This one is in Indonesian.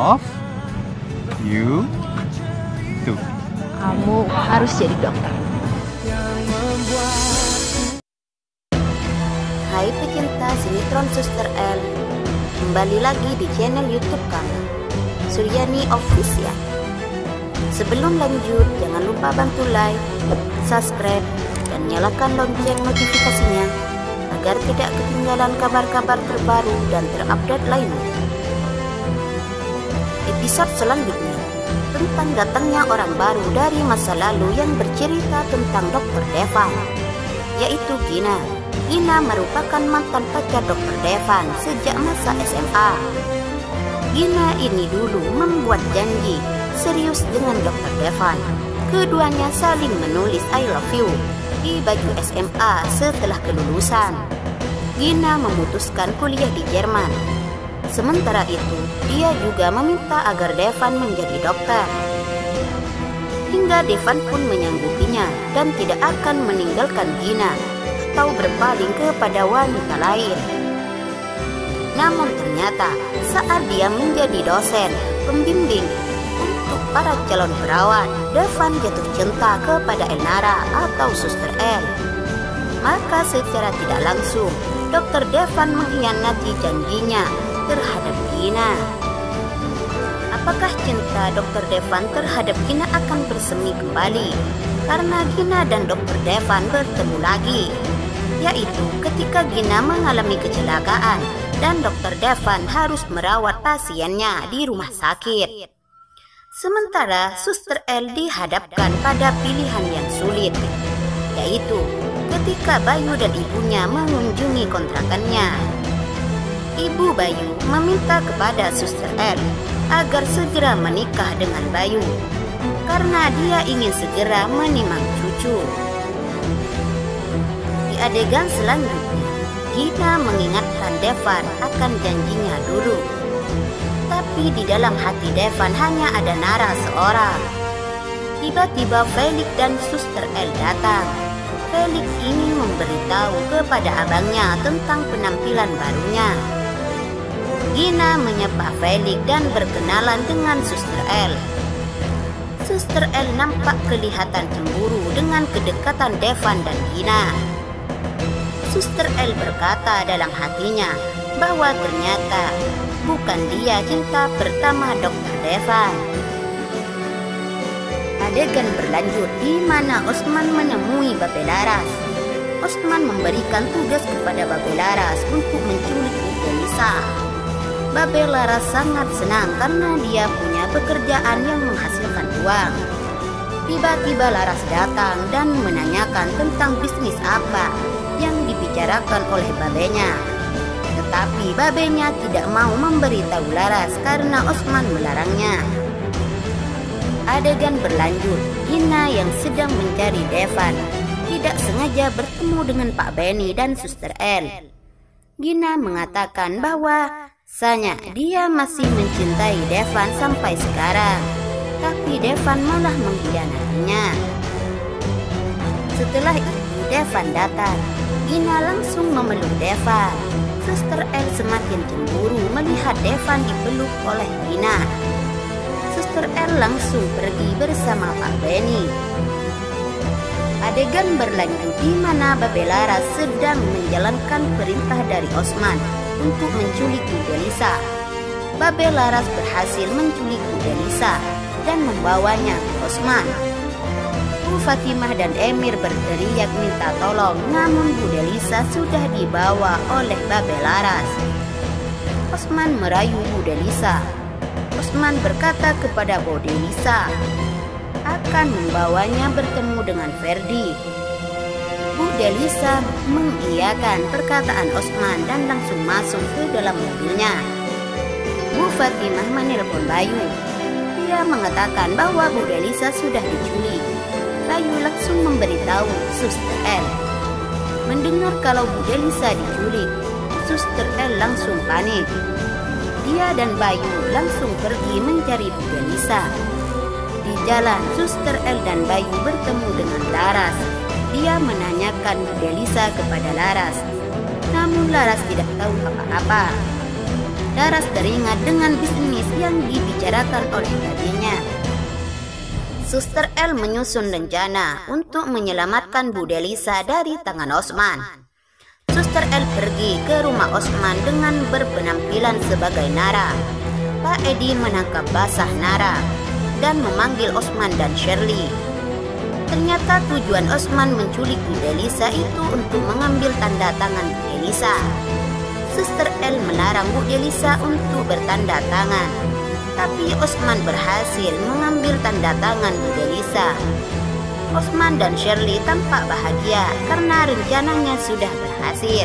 of you too. Kamu harus jadi dokter. Hai pecinta sinetron Suster L, kembali lagi di channel YouTube kami, Suryani Official. Sebelum lanjut, jangan lupa bantu like, subscribe, dan nyalakan lonceng notifikasinya agar tidak ketinggalan kabar-kabar terbaru dan terupdate lainnya. Episode selanjutnya tentang datangnya orang baru dari masa lalu yang bercerita tentang Dr. Devan, yaitu Gina. Gina merupakan mantan pacar Dr. Devan sejak masa SMA. Gina ini dulu membuat janji serius dengan Dr. Devan. Keduanya saling menulis I love you di baju SMA setelah kelulusan. Gina memutuskan kuliah di Jerman. Sementara itu, dia juga meminta agar Devan menjadi dokter. Hingga Devan pun menyanggupinya dan tidak akan meninggalkan Gina atau berpaling kepada wanita lain. Namun ternyata saat dia menjadi dosen pembimbing untuk para calon perawat, Devan jatuh cinta kepada Elnara atau Suster L. Maka secara tidak langsung Dr. Devan mengkhianati janjinya terhadap Gina. Apakah cinta Dr. Devan terhadap Gina akan bersemi kembali karena Gina dan Dr. Devan bertemu lagi, yaitu ketika Gina mengalami kecelakaan dan Dr. Devan harus merawat pasiennya di rumah sakit. Sementara Suster L dihadapkan pada pilihan yang sulit, yaitu ketika Bayu dan ibunya mengunjungi kontrakannya. Ibu Bayu meminta kepada Suster L agar segera menikah dengan Bayu karena dia ingin segera menimang cucu. Di adegan selanjutnya, Gina mengingatkan Devan akan janjinya dulu. Tapi di dalam hati Devan hanya ada Nara seorang. Tiba-tiba Felix dan Suster L datang. Felix ingin memberitahu kepada abangnya tentang penampilan barunya. Gina menyapa Felix dan berkenalan dengan Suster L. Suster L nampak kelihatan cemburu dengan kedekatan Devan dan Gina. Suster L berkata dalam hatinya bahwa ternyata bukan dia cinta pertama Dr. Devan. Adegan berlanjut di mana Osman menemui Babe Laras. Osman memberikan tugas kepada Babe Laras untuk menculik Bu Lisa. Babe Laras sangat senang karena dia punya pekerjaan yang menghasilkan uang. Tiba-tiba Laras datang dan menanyakan tentang bisnis apa yang dibicarakan oleh babenya. Tetapi babenya tidak mau memberitahu Laras karena Osman melarangnya. Adegan berlanjut, Gina yang sedang mencari Devan tidak sengaja bertemu dengan Pak Benny dan Suster L. Gina mengatakan bahwa dia masih mencintai Devan sampai sekarang, tapi Devan malah mengkhianatinya. Setelah itu Devan datang. Gina langsung memeluk Devan. Suster L semakin cemburu melihat Devan dipeluk oleh Gina. Suster L langsung pergi bersama Pak Benny. Adegan berlanjut di mana Babe Laras sedang menjalankan perintah dari Osman untuk menculik Bu Lisa. Babe Laras berhasil menculik Bu Lisa dan membawanya ke Osman. Bu Fatimah dan Emir berteriak minta tolong, namun Bu Lisa sudah dibawa oleh Babe Laras. Osman merayu Bu Lisa. Osman berkata kepada Bu Lisa akan membawanya bertemu dengan Ferdi. Bu Lisa mengiyakan perkataan Osman dan langsung masuk ke dalam mobilnya. Bu Fatimah menelpon Bayu. Dia mengatakan bahwa Bu Lisa sudah diculik. Bayu langsung memberitahu Suster L. Mendengar kalau Bu Lisa diculik, Suster L langsung panik. Dia dan Bayu langsung pergi mencari Bu Lisa. Di jalan, Suster L dan Bayu bertemu dengan Laras. Dia menanyakan Bu Lisa kepada Laras. Namun Laras tidak tahu apa-apa. Laras teringat dengan bisnis yang dibicarakan oleh baginya. Suster L menyusun rencana untuk menyelamatkan Bu Delisa dari tangan Osman. Suster L pergi ke rumah Osman dengan berpenampilan sebagai Nara. Pak Edi menangkap basah Nara dan memanggil Osman dan Shirley. Ternyata tujuan Osman menculik Bu Delisa itu untuk mengambil tanda tangan Bu Delisa. Suster L melarang Bu Delisa untuk bertanda tangan, tapi Osman berhasil mengambil tanda tangan Bu Delisa. Osman dan Shirley tampak bahagia karena rencananya sudah berhasil.